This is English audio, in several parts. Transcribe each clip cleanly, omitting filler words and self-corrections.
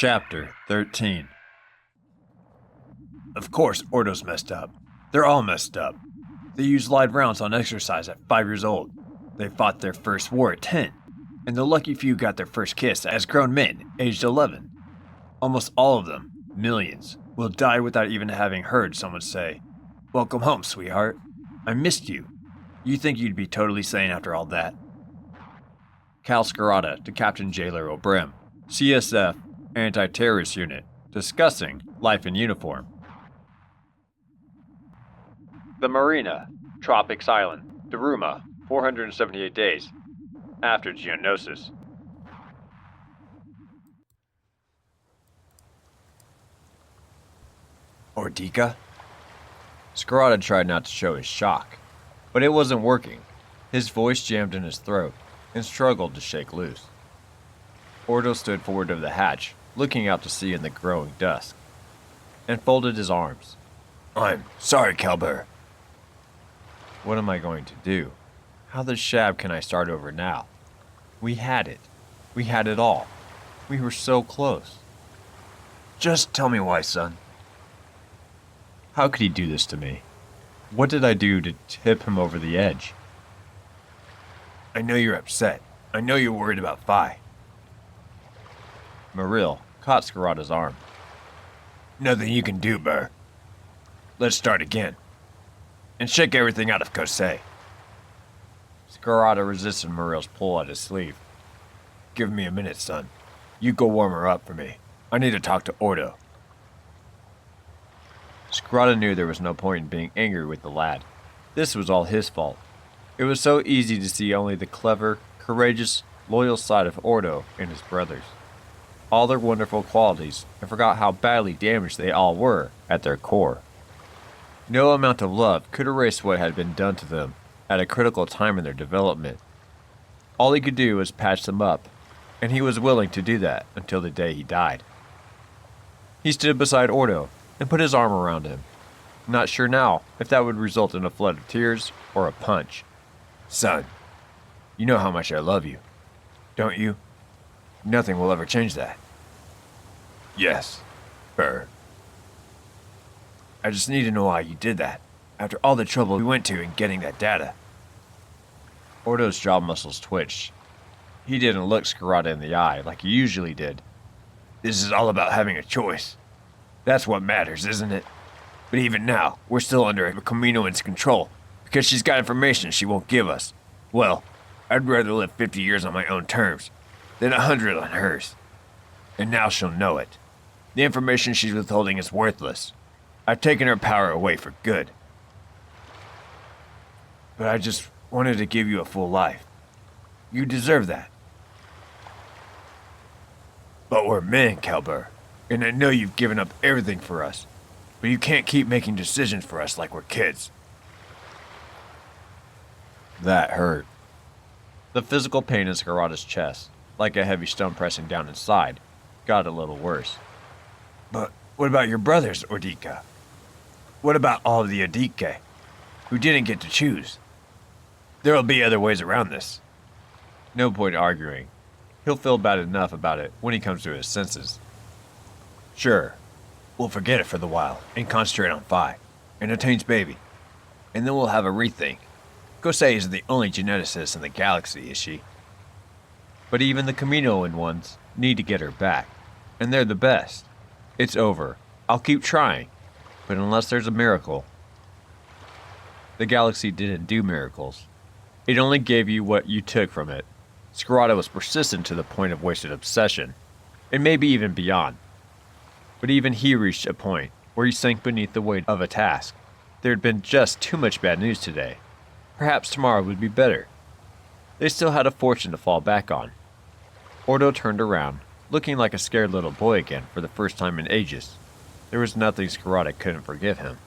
Chapter 13. Of course, Ordo's messed up. They're all messed up. They used live rounds on exercise at 5 years old. They fought their first war at 10. And the lucky few got their first kiss as grown men, aged 11. Almost all of them, millions, will die without even having heard someone say, "Welcome home, sweetheart. I missed you." You think you'd be totally sane after all that? Cal Scarata to Captain Jailer O'Brim, CSF Anti-Terrorist Unit, discussing life in uniform. The Marina, Tropics Island, Daruma, 478 days, after Geonosis. Ordika? Scarata tried not to show his shock, but it wasn't working. His voice jammed in his throat and struggled to shake loose. Ordo stood forward of the hatch, looking out to sea in the growing dusk, and folded his arms. "I'm sorry, Calber." What am I going to do? How the shab can I start over now? We had it. We had it all. We were so close. Just tell me why, son. How could he do this to me? What did I do to tip him over the edge? I know you're upset. I know you're worried about Phi. Maril caught Scarata's arm. Nothing you can do, Burr. Let's start again. And shake everything out of Kosei. Scarata resisted Maril's pull at his sleeve. Give me a minute, son. You go warm her up for me. I need to talk to Ordo. Scarata knew there was no point in being angry with the lad. This was all his fault. It was so easy to see only the clever, courageous, loyal side of Ordo and his brothers. All their wonderful qualities, and forgot how badly damaged they all were at their core. No amount of love could erase what had been done to them at a critical time in their development. All he could do was patch them up, and he was willing to do that until the day he died. He stood beside Ordo and put his arm around him, not sure now if that would result in a flood of tears or a punch. Son, you know how much I love you, don't you? Nothing will ever change that. Yes, Burr. I just need to know why you did that, after all the trouble we went to in getting that data. Ordo's jaw muscles twitched. He didn't look Scarata in the eye like he usually did. This is all about having a choice. That's what matters, isn't it? But even now, we're still under Kaminoan's control, because she's got information she won't give us. Well, I'd rather live 50 years on my own terms than 100 on hers. And now she'll know it. The information she's withholding is worthless. I've taken her power away for good. But I just wanted to give you a full life. You deserve that. But we're men, Calber, and I know you've given up everything for us, but you can't keep making decisions for us like we're kids. That hurt. The physical pain in Scarata's chest, like a heavy stone pressing down inside, got a little worse. But what about your brothers, Ordika? What about all of the Odike, who didn't get to choose? There'll be other ways around this. No point arguing. He'll feel bad enough about it when he comes to his senses. Sure, we'll forget it for the while and concentrate on Phi and Attain's baby. And then we'll have a rethink. Kosei isn't the only geneticist in the galaxy, is she? But even the Kaminoan ones need to get her back. And they're the best. It's over. I'll keep trying. But unless there's a miracle... The galaxy didn't do miracles. It only gave you what you took from it. Scarata was persistent to the point of wasted obsession, and maybe even beyond. But even he reached a point where he sank beneath the weight of a task. There had been just too much bad news today. Perhaps tomorrow would be better. They still had a fortune to fall back on. Ordo turned around, looking like a scared little boy again for the first time in ages. There was nothing Scarata couldn't forgive him.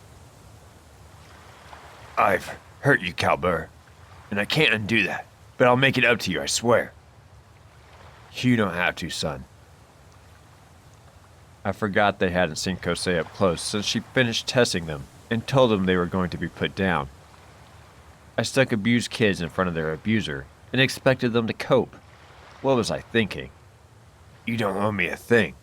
I've hurt you, Calber, and I can't undo that, but I'll make it up to you, I swear. You don't have to, son. I forgot they hadn't seen Kosei up close since she finished testing them and told them they were going to be put down. I stuck abused kids in front of their abuser and expected them to cope. What was I thinking? You don't owe me a thing.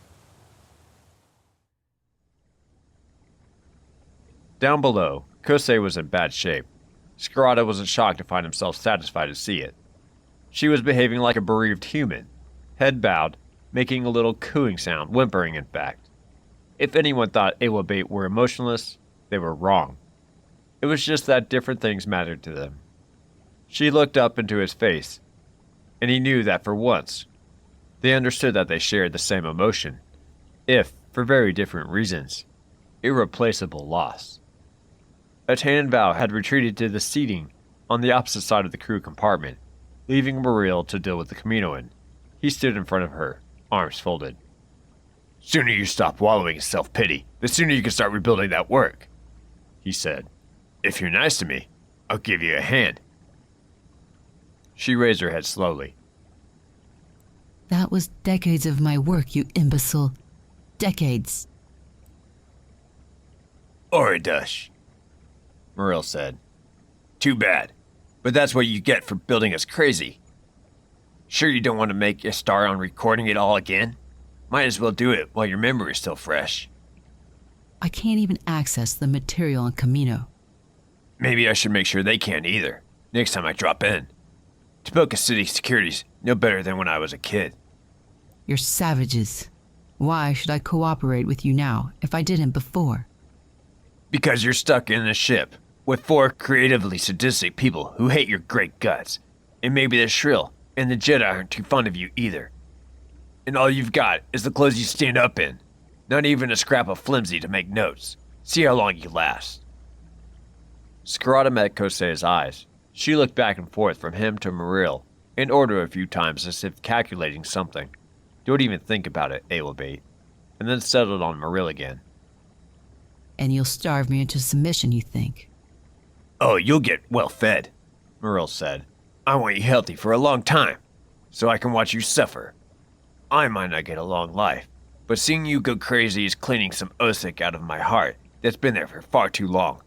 Down below, Kosei was in bad shape. Scarada wasn't shocked to find himself satisfied to see it. She was behaving like a bereaved human, head bowed, making a little cooing sound, whimpering in fact. If anyone thought Awabate were emotionless, they were wrong. It was just that different things mattered to them. She looked up into his face, and he knew that for once, they understood that they shared the same emotion, if for very different reasons. Irreplaceable loss. Atan and Val had retreated to the seating on the opposite side of the crew compartment, leaving Muriel to deal with the Caminoan. He stood in front of her, arms folded. "Sooner you stop wallowing in self-pity, the sooner you can start rebuilding that work," he said. "If you're nice to me, I'll give you a hand." She raised her head slowly. That was decades of my work, you imbecile. Decades. "Oridush," Muriel said. "Too bad, but that's what you get for building us crazy. Sure you don't want to make a start on recording it all again? Might as well do it while your memory is still fresh." I can't even access the material on Camino. "Maybe I should make sure they can't either, next time I drop in. Taboka City security's no better than when I was a kid." You're savages. Why should I cooperate with you now if I didn't before? "Because you're stuck in a ship with 4 creatively sadistic people who hate your great guts. And maybe the Shrill and the Jedi aren't too fond of you either. And all you've got is the clothes you stand up in. Not even a scrap of flimsy to make notes. See how long you last." Scarada met Kosei's eyes. She looked back and forth from him to Muriel, in order a few times as if calculating something. "Don't even think about it, Awabate," and then settled on Muriel again. And you'll starve me into submission, you think? "Oh, you'll get well fed," Muriel said. "I want you healthy for a long time, so I can watch you suffer. I might not get a long life, but seeing you go crazy is cleaning some Osik out of my heart that's been there for far too long."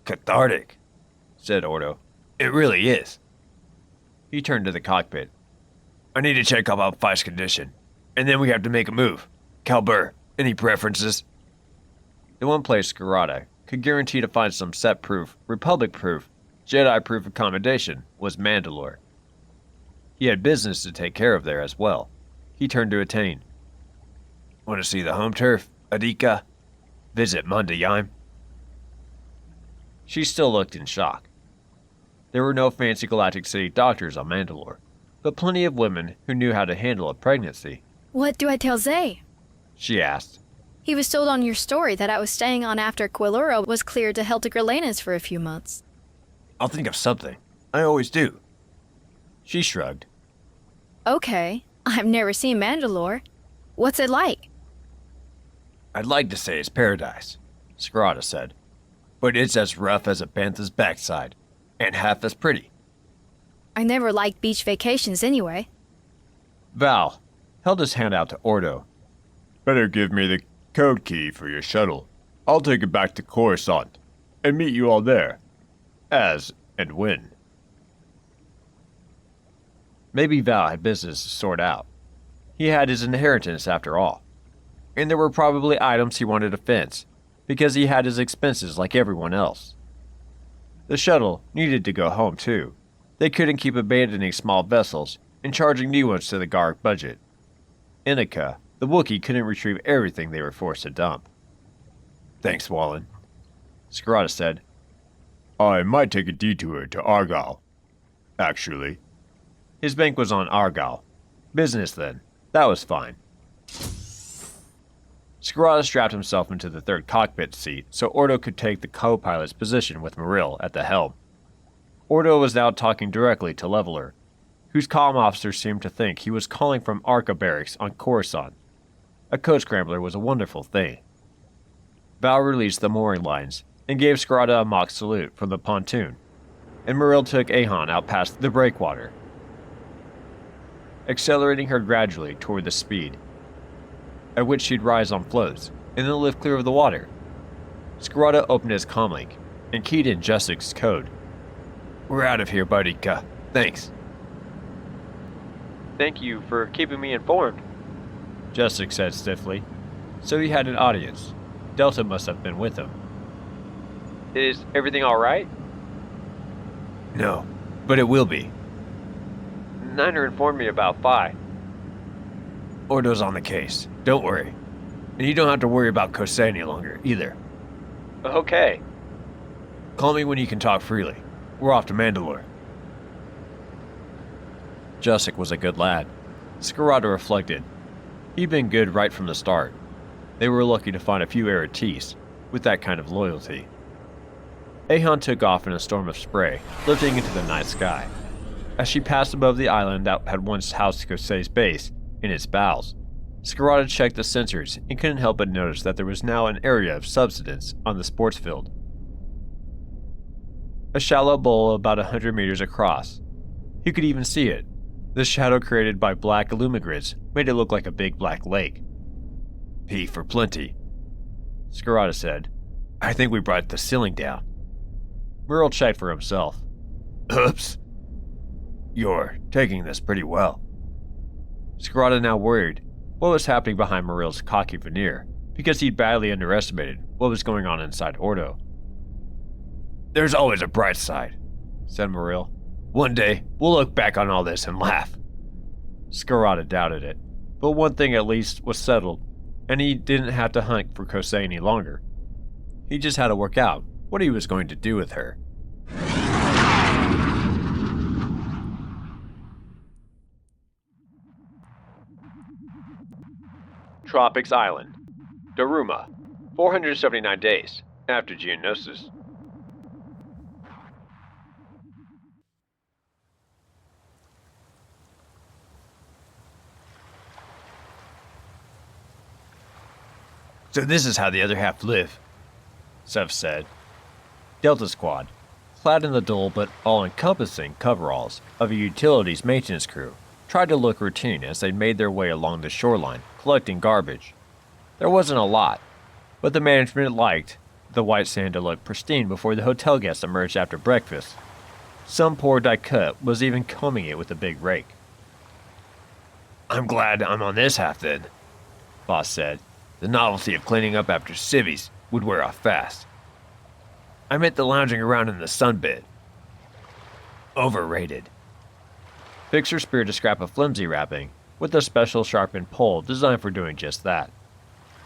"Cathartic," said Ordo. "It really is." He turned to the cockpit. "I need to check up on Fife's condition, and then we have to make a move. Calbur, any preferences?" The one place Scarada could guarantee to find some set-proof, Republic-proof, Jedi-proof accommodation was Mandalore. He had business to take care of there as well. He turned to Attain. "Want to see the home turf, Adika? Visit Mundaym?" She still looked in shock. There were no fancy Galactic City doctors on Mandalore, but plenty of women who knew how to handle a pregnancy. "What do I tell Zay?" She asked. "He was told on your story that I was staying on after Quilura was cleared to Helta Grelanas for a few months." "I'll think of something. I always do." She shrugged. "Okay, I've never seen Mandalore. What's it like?" "I'd like to say it's paradise," Scarada said, "but it's as rough as a bantha's backside, and half as pretty." "I never liked beach vacations anyway." Val held his hand out to Ordo. "Better give me the code key for your shuttle. I'll take it back to Coruscant and meet you all there. As and when." Maybe Val had business to sort out. He had his inheritance after all. And there were probably items he wanted to fence, because he had his expenses like everyone else. The shuttle needed to go home too. They couldn't keep abandoning small vessels and charging new ones to the Garg budget. Inika, the Wookiee, couldn't retrieve everything they were forced to dump. "Thanks, Wallen," Scarada said. "I might take a detour to Argyle. Actually." His bank was on Argyle. Business then. That was fine. Scarada strapped himself into the third cockpit seat so Ordo could take the co-pilot's position with Muriel at the helm. Ordo was now talking directly to Leveler, whose comm officer seemed to think he was calling from Arca Barracks on Coruscant. A code scrambler was a wonderful thing. Val released the mooring lines and gave Scarada a mock salute from the pontoon, and Muriel took Ahan out past the breakwater, accelerating her gradually toward the speed at which she'd rise on floats and then lift clear of the water. Scarada opened his comlink and keyed in Justic's code. "We're out of here, Boudica. Thanks." "Thank you for keeping me informed," Justic said stiffly. So he had an audience. Delta must have been with him. Is everything alright? No, but it will be. Niner informed me about Phi. Ordo's on the case. Don't worry. And you don't have to worry about Kosei any longer, either. Okay. Call me when you can talk freely. We're off to Mandalore. Jusik was a good lad. Scarada reflected. He'd been good right from the start. They were lucky to find a few Aratis with that kind of loyalty. Ahan took off in a storm of spray, lifting into the night sky. As she passed above the island that had once housed Kosei's base in its bowels, Scarada checked the sensors and couldn't help but notice that there was now an area of subsidence on the sports field. A shallow bowl about 100 meters across. He could even see it. The shadow created by black illumigrids made it look like a big black lake. Pee for plenty, Scarada said. I think we brought the ceiling down. Muriel checked for himself. Oops. You're taking this pretty well. Scarada now worried what was happening behind Muriel's cocky veneer, because he'd badly underestimated what was going on inside Ordo. There's always a bright side, said Muriel. One day, we'll look back on all this and laugh. Scarada doubted it, but one thing at least was settled, and he didn't have to hunt for Kosei any longer. He just had to work out what he was going to do with her. Tropics Island, Daruma, 479 days after Geonosis. So this is how the other half live, Sev said. Delta Squad, clad in the dull but all-encompassing coveralls of a utilities maintenance crew, tried to look routine as they made their way along the shoreline, collecting garbage. There wasn't a lot, but the management liked the white sand to look pristine before the hotel guests emerged after breakfast. Some poor Daikut was even combing it with a big rake. I'm glad I'm on this half then, Boss said. The novelty of cleaning up after civvies would wear off fast. I meant the lounging around in the sun bit. Overrated. Fixer speared a scrap of flimsy wrapping with a special sharpened pole designed for doing just that.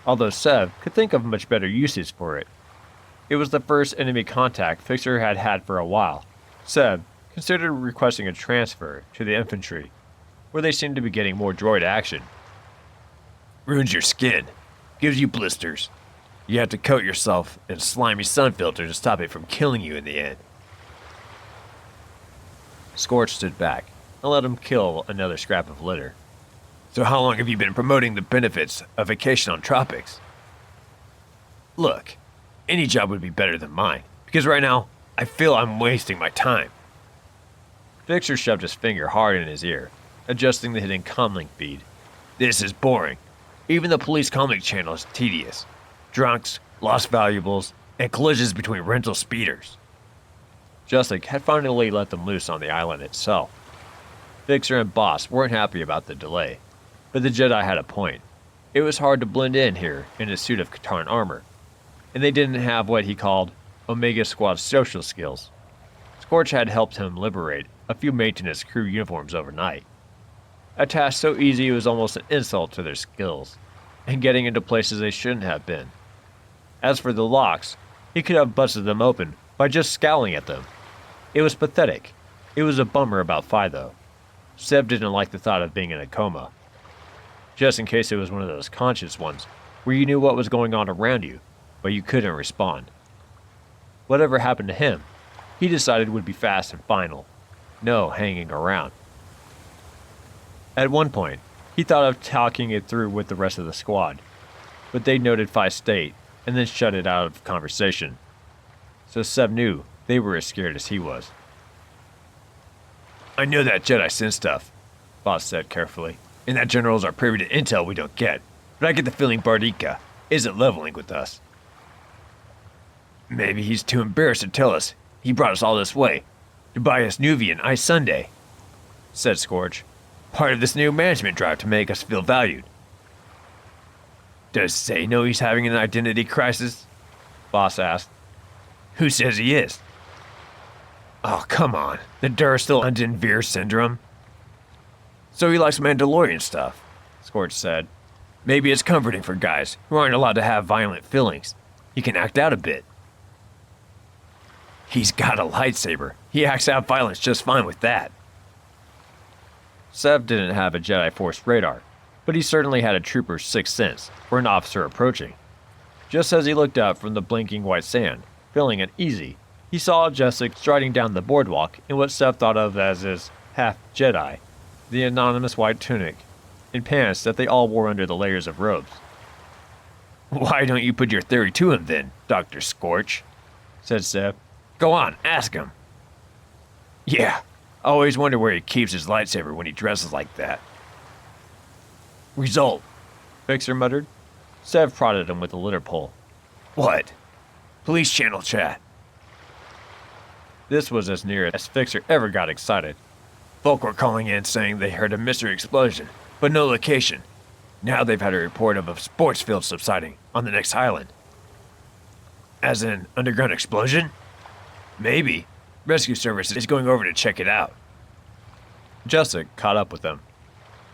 Although Sev could think of much better uses for it. It was the first enemy contact Fixer had had for a while. Sev considered requesting a transfer to the infantry, where they seemed to be getting more droid action. Ruins your skin. Gives you blisters. You have to coat yourself in a slimy sun filter to stop it from killing you in the end. Scorch stood back and let him kill another scrap of litter. So how long have you been promoting the benefits of vacation on tropics? Look, any job would be better than mine, because right now, I feel I'm wasting my time. Fixer shoved his finger hard in his ear, adjusting the hidden comlink feed. This is boring. Even the police comlink channel is tedious. Drunks, lost valuables, and collisions between rental speeders. Jusik had finally let them loose on the island itself. Fixer and Boss weren't happy about the delay, but the Jedi had a point. It was hard to blend in here in a suit of Katarn armor, and they didn't have what he called Omega Squad social skills. Scorch had helped him liberate a few maintenance crew uniforms overnight. A task so easy it was almost an insult to their skills, and getting into places they shouldn't have been. As for the locks, he could have busted them open by just scowling at them. It was pathetic. It was a bummer about Phi, though. Sev didn't like the thought of being in a coma. Just in case it was one of those conscious ones, where you knew what was going on around you, but you couldn't respond. Whatever happened to him, he decided would be fast and final. No hanging around. At one point, he thought of talking it through with the rest of the squad, but they noted Phi's state and then shut it out of conversation. So Sev knew they were as scared as he was. I know that Jedi sent stuff, Boss said carefully, and that generals are privy to intel we don't get, but I get the feeling Bardika isn't leveling with us. Maybe he's too embarrassed to tell us he brought us all this way to buy us Nuvian Ice Sunday, said Scorch. Part of this new management drive to make us feel valued. Does Say know he's having an identity crisis? Boss asked. Who says he is? Oh, come on. The Durstill Undinvir syndrome? So he likes Mandalorian stuff, Scorch said. Maybe it's comforting for guys who aren't allowed to have violent feelings. He can act out a bit. He's got a lightsaber. He acts out violence just fine with that. Sev didn't have a Jedi Force radar, but he certainly had a trooper's sixth sense for an officer approaching. Just as he looked up from the blinking white sand, feeling uneasy, he saw Jessic striding down the boardwalk in what Sev thought of as his half-Jedi, the anonymous white tunic, and pants that they all wore under the layers of robes. Why don't you put your theory to him then, Dr. Scorch? Said Sev. Go on, ask him. Yeah, I always wonder where he keeps his lightsaber when he dresses like that. Result, Fixer muttered. Sev prodded him with a litter pole. What? Police channel chat. This was as near as Fixer ever got excited. Folk were calling in saying they heard a mystery explosion, but no location. Now they've had a report of a sports field subsiding on the next island. As in, underground explosion? Maybe. Rescue service is going over to check it out. Jessic caught up with them.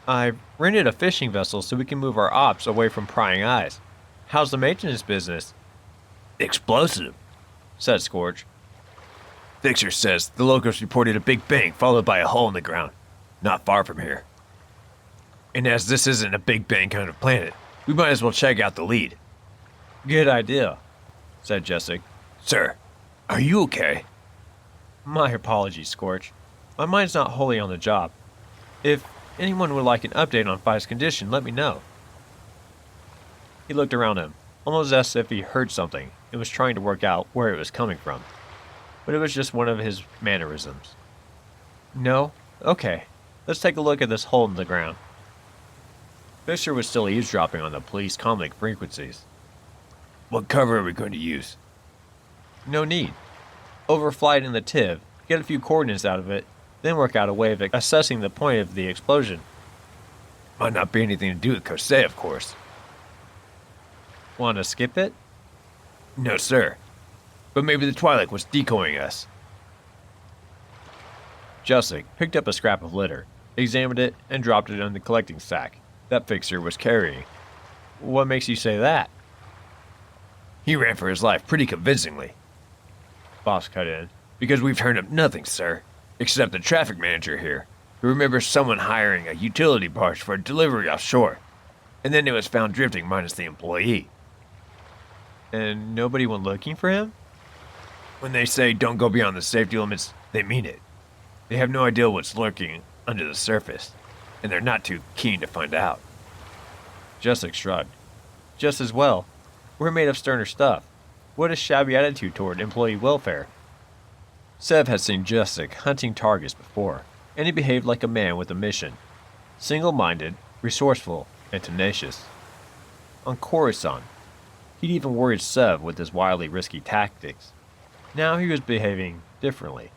I rented a fishing vessel so we can move our ops away from prying eyes. How's the maintenance business? Explosive, said Scorch. Fixer says the locals reported a big bang followed by a hole in the ground, not far from here. And as this isn't a big bang kind of planet, we might as well check out the lead. Good idea, said Jessic. Sir, are you okay? My apologies, Scorch. My mind's not wholly on the job. If anyone would like an update on Fi's condition, let me know. He looked around him, almost as if he heard something and was trying to work out where it was coming from. But it was just one of his mannerisms. No? Okay. Let's take a look at this hole in the ground. Fisher was still eavesdropping on the police comlink frequencies. What cover are we going to use? No need. Overfly it in the TIV, get a few coordinates out of it, then work out a way of assessing the point of the explosion. Might not be anything to do with Kosei, of course. Want to skip it? No, sir. But maybe the Twi'lek was decoying us. Jessic picked up a scrap of litter, examined it, and dropped it in the collecting sack that Fixer was carrying. What makes you say that? He ran for his life pretty convincingly. Boss cut in. Because we've turned up nothing, sir. Except the traffic manager here, who remembers someone hiring a utility barge for a delivery offshore. And then it was found drifting minus the employee. And nobody went looking for him? When they say don't go beyond the safety limits, they mean it. They have no idea what's lurking under the surface, and they're not too keen to find out. Jessic shrugged. Just as well. We're made of sterner stuff. What a shabby attitude toward employee welfare. Sev had seen Jessic hunting targets before, and he behaved like a man with a mission. Single-minded, resourceful, and tenacious. On Coruscant, he'd even worried Sev with his wildly risky tactics. Now he was behaving differently.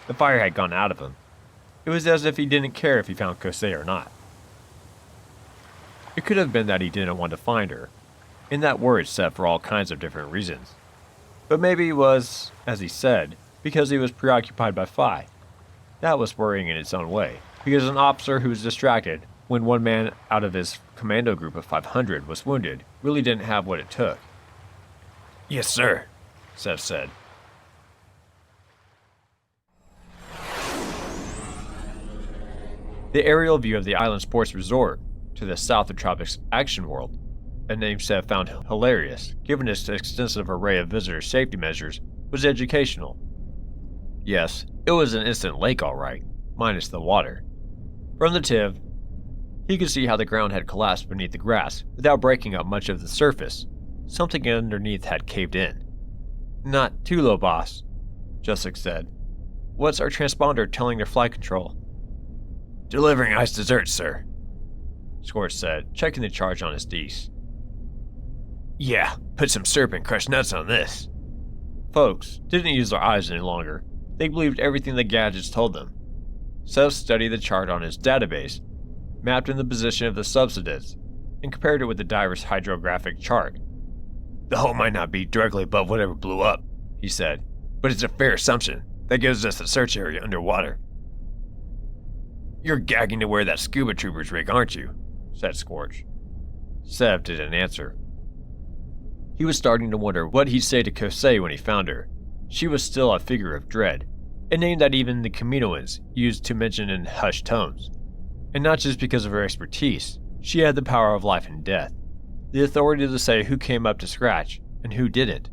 The fire had gone out of him. It was as if he didn't care if he found Kosei or not. It could have been that he didn't want to find her, and that worried Sev for all kinds of different reasons. But maybe it was, as he said, because he was preoccupied by Fi. That was worrying in its own way, because an officer who was distracted when one man out of his commando group of 500 was wounded really didn't have what it took. Yes, sir, Sev said. The aerial view of the island sports resort to the south of Tropics Action World, a name Sev found hilarious given its extensive array of visitor safety measures, was educational. Yes, it was an instant lake all right, minus the water. From the TIV, he could see how the ground had collapsed beneath the grass without breaking up much of the surface. Something underneath had caved in. Not too low, boss, Jessic said. What's our transponder telling their flight control? Delivering ice dessert, sir, Scorch said, checking the charge on his Dees. Yeah, put some syrup and crushed nuts on this. Folks didn't use their eyes any longer. They believed everything the gadgets told them. Sev studied the chart on his database, mapped in the position of the subsidence, and compared it with the diver's hydrographic chart. "The hull might not be directly above whatever blew up," he said, "but it's a fair assumption. That gives us a search area underwater." "You're gagging to wear that scuba trooper's rig, aren't you?" said Scorch. Sev didn't answer. He was starting to wonder what he'd say to Kosei when he found her. She was still a figure of dread, a name that even the Kaminoans used to mention in hushed tones. And not just because of her expertise, she had the power of life and death, the authority to say who came up to scratch and who didn't.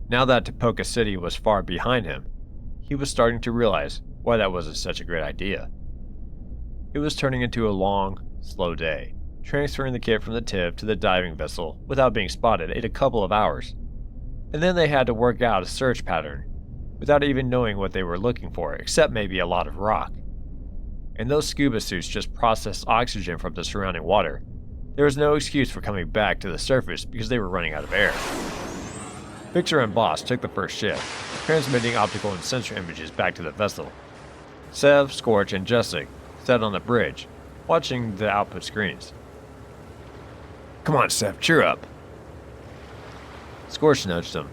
Now that Topoka City was far behind him, he was starting to realize why that wasn't such a great idea. It was turning into a long, slow day. Transferring the kit from the Tiv to the diving vessel without being spotted ate a couple of hours. And then they had to work out a search pattern without even knowing what they were looking for, except maybe a lot of rock. And those scuba suits just processed oxygen from the surrounding water. There was no excuse for coming back to the surface because they were running out of air. Fixer and Boss took the first shift, transmitting optical and sensor images back to the vessel. Sev, Scorch, and Jessic sat on the bridge, watching the output screens. "Come on, Sev, cheer up." Scorch nudged him.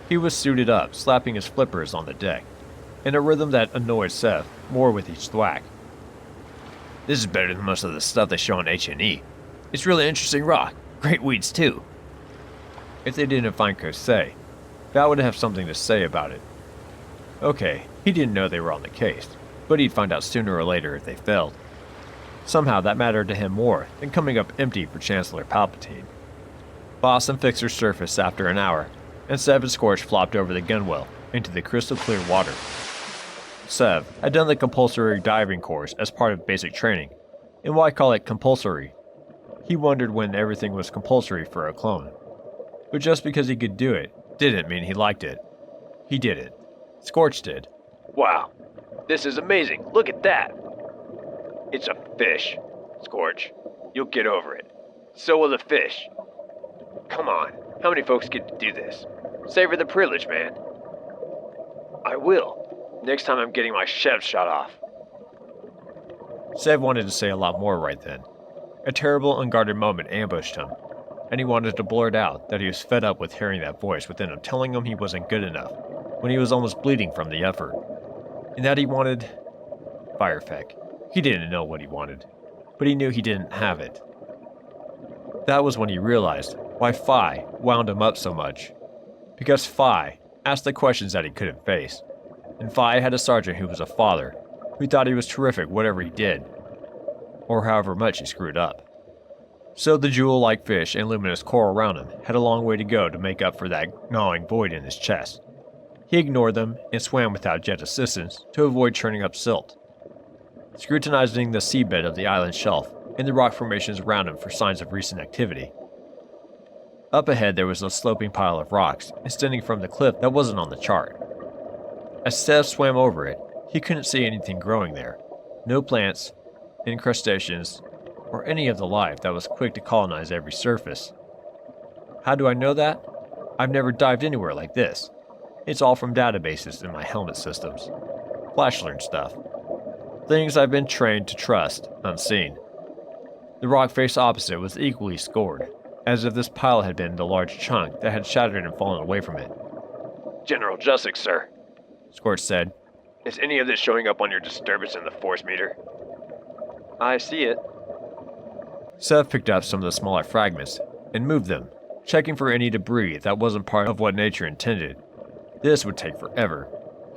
He was suited up, slapping his flippers on the deck, in a rhythm that annoyed Sev more with each thwack. "This is better than most of the stuff they show on H&E. It's really interesting rock. Great weeds, too." If they didn't find Kosei, Val would have something to say about it. Okay, he didn't know they were on the case, but he'd find out sooner or later if they failed. Somehow that mattered to him more than coming up empty for Chancellor Palpatine. Boss and Fixer surfaced after an hour, and Sev and Scorch flopped over the gunwale into the crystal clear water. Sev had done the compulsory diving course as part of basic training, and why call it compulsory? He wondered when everything was compulsory for a clone. But just because he could do it didn't mean he liked it. He did it. Scorch did. "Wow, this is amazing. Look at that." "It's a fish, Scorch. You'll get over it. So will the fish. Come on, how many folks get to do this? Savor the privilege, man." "I will. Next time I'm getting my chef shot off." Sev wanted to say a lot more right then. A terrible, unguarded moment ambushed him, and he wanted to blurt out that he was fed up with hearing that voice within him telling him he wasn't good enough, when he was almost bleeding from the effort. And that he wanted Firefeck. He didn't know what he wanted, but he knew he didn't have it. That was when he realized why Phi wound him up so much. Because Phi asked the questions that he couldn't face, and Phi had a sergeant who was a father, who thought he was terrific whatever he did, or however much he screwed up. So the jewel-like fish and luminous coral around him had a long way to go to make up for that gnawing void in his chest. He ignored them and swam without jet assistance to avoid churning up silt, scrutinizing the seabed of the island shelf and the rock formations around him for signs of recent activity. Up ahead there was a sloping pile of rocks extending from the cliff that wasn't on the chart. As Sev swam over it, he couldn't see anything growing there. No plants, incrustations, or any of the life that was quick to colonize every surface. How do I know that? I've never dived anywhere like this. It's all from databases in my helmet systems. Flash-learned stuff. Things I've been trained to trust, unseen. The rock face opposite was equally scored, as if this pile had been the large chunk that had shattered and fallen away from it. "General Justice, sir," Scorch said. "Is any of this showing up on your disturbance in the force meter?" "I see it." Sev picked up some of the smaller fragments and moved them, checking for any debris that wasn't part of what nature intended. This would take forever.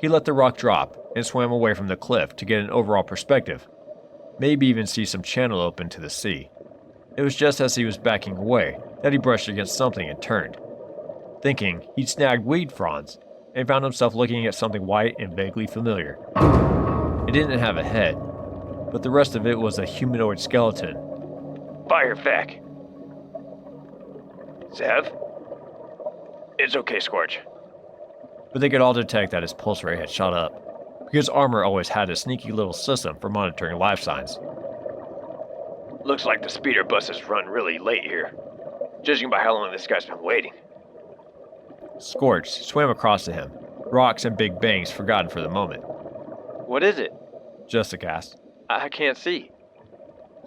He let the rock drop and swam away from the cliff to get an overall perspective, maybe even see some channel open to the sea. It was just as he was backing away that he brushed against something and turned, thinking he'd snagged weed fronds, and found himself looking at something white and vaguely familiar. It didn't have a head, but the rest of it was a humanoid skeleton. "Firefeck!" "Sev?" "It's okay, Scorch." But they could all detect that his pulse rate had shot up, because armor always had a sneaky little system for monitoring life signs. "Looks like the speeder bus has run really late here, judging by how long this guy's been waiting." Scorch swam across to him, rocks and big bangs forgotten for the moment. "What is it?" Jessica asked. "I can't see."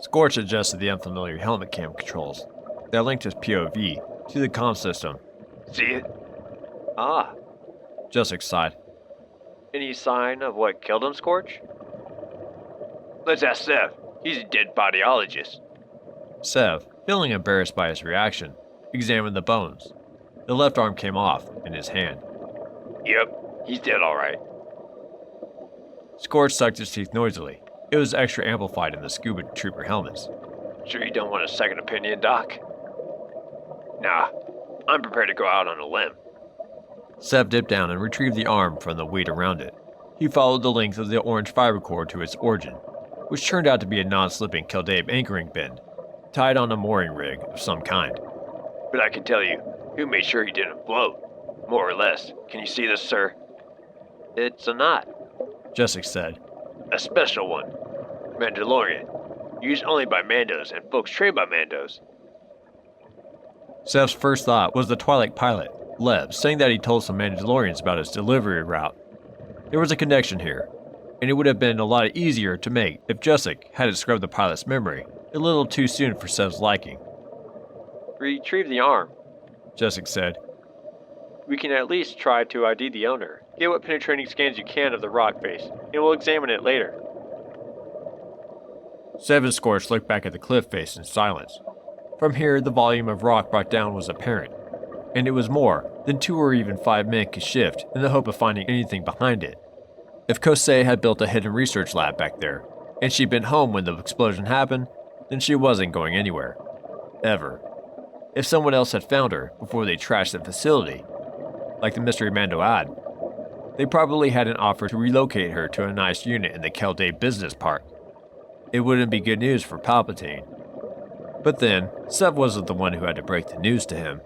Scorch adjusted the unfamiliar helmet cam controls that linked his POV to the comm system. See it? Ah, Jessica sighed. Any sign of what killed him, Scorch? Let's ask Sev. He's a dead bodyologist. Sev, feeling embarrassed by his reaction, examined the bones. The left arm came off in his hand. Yep, he's dead all right. Scorch sucked his teeth noisily. It was extra amplified in the scuba trooper helmets. Sure you don't want a second opinion, Doc? Nah, I'm prepared to go out on a limb. Sev dipped down and retrieved the arm from the weight around it. He followed the length of the orange fiber cord to its origin, which turned out to be a non-slipping Keldabe anchoring bend, tied on a mooring rig of some kind. But I can tell you, who made sure he didn't float. More or less. Can you see this, sir? It's a knot, Jessica said. A special one. Mandalorian. Used only by Mandos and folks trained by Mandos. Sev's first thought was the Twilight pilot, Lev, saying that he told some Mandalorians about his delivery route. There was a connection here, and it would have been a lot easier to make if Jessica hadn't scrubbed the pilot's memory a little too soon for Sev's liking. Retrieve the arm, Jessica said. We can at least try to ID the owner. Get what penetrating scans you can of the rock face, and we'll examine it later. Sev and Scorch looked back at the cliff face in silence. From here, the volume of rock brought down was apparent, and it was more than 2 or even 5 men could shift in the hope of finding anything behind it. If Kosei had built a hidden research lab back there, and she'd been home when the explosion happened, then she wasn't going anywhere. Ever. If someone else had found her before they trashed the facility, like the mystery Mando had, they probably hadn't offered to relocate her to a nice unit in the Keldabe business park. It wouldn't be good news for Palpatine. But then, Sev wasn't the one who had to break the news to him.